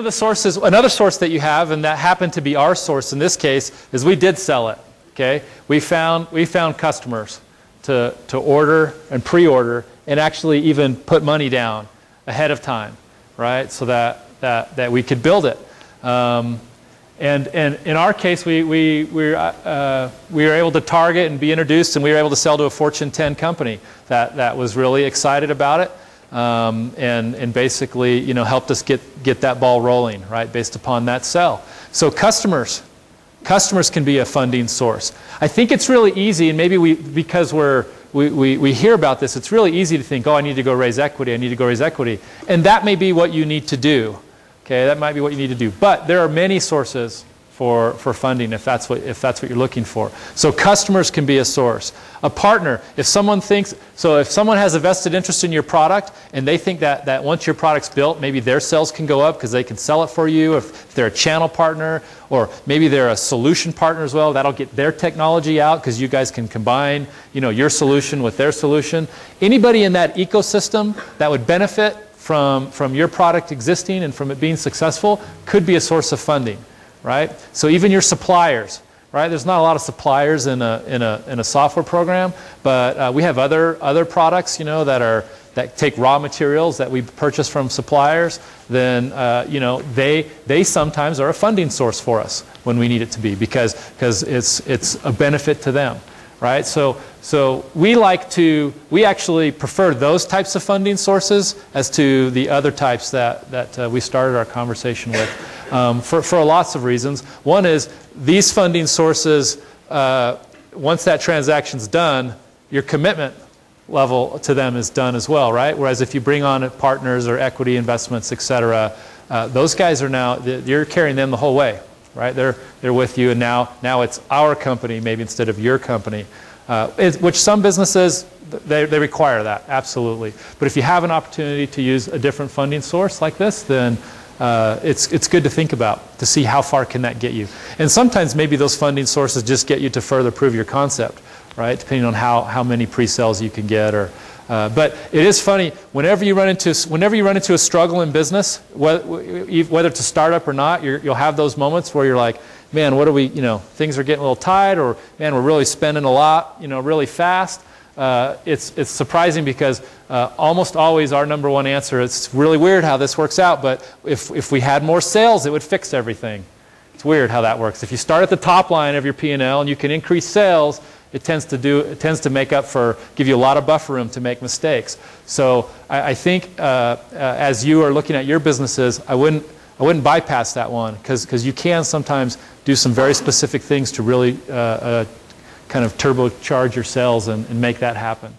of the sources, another source that you have, and that happened to be our source in this case, is we did sell it. Okay, we found customers to order and pre-order, and actually even put money down ahead of time, right? So that we could build it. And in our case, we were able to target and be introduced, and we were able to sell to a Fortune 10 company that was really excited about it, and basically, you know, helped us get that ball rolling, right, based upon that sell. So customers can be a funding source. I think it's really easy, and maybe because we hear about this, it's really easy to think, oh, I need to go raise equity, I need to go raise equity. And that may be what you need to do. Okay, that might be what you need to do. But there are many sources for funding if that's what you're looking for. So customers can be a source. A partner, if someone has a vested interest in your product and they think that once your product's built, maybe their sales can go up because they can sell it for you, if they're a channel partner, or maybe they're a solution partner as well, that'll get their technology out because you guys can combine, you know, your solution with their solution. Anybody in that ecosystem that would benefit from your product existing and from it being successful could be a source of funding, right? So even your suppliers, right? There's not a lot of suppliers in a software program, but we have other products, you know, that take raw materials that we purchase from suppliers. Then you know, they sometimes are a funding source for us when we need it to be, because it's a benefit to them. Right? So we actually prefer those types of funding sources as to the other types that we started our conversation with, for lots of reasons. One is these funding sources, once that transaction's done, your commitment level to them is done as well, right? Whereas if you bring on partners or equity investments, etc., those guys are now, you're carrying them the whole way. Right? They're with you, and now it's our company maybe instead of your company, which some businesses they require that, absolutely. But if you have an opportunity to use a different funding source like this, then it's good to think about to see how far can that get you. And sometimes maybe those funding sources just get you to further prove your concept, right? Depending on how many pre-sales you can get, or. But it is funny, whenever you run into a struggle in business, whether it's a startup or not, you'll have those moments where you're like, man, what are we, you know, things are getting a little tight, or man, we're really spending a lot, you know, really fast. It's surprising because almost always our number one answer, it's really weird how this works out, but if we had more sales, it would fix everything. It's weird how that works. If you start at the top line of your P&L and you can increase sales, it tends to make up for, give you a lot of buffer room to make mistakes. So I think as you are looking at your businesses, I wouldn't bypass that one, because you can sometimes do some very specific things to really kind of turbocharge your sales and make that happen.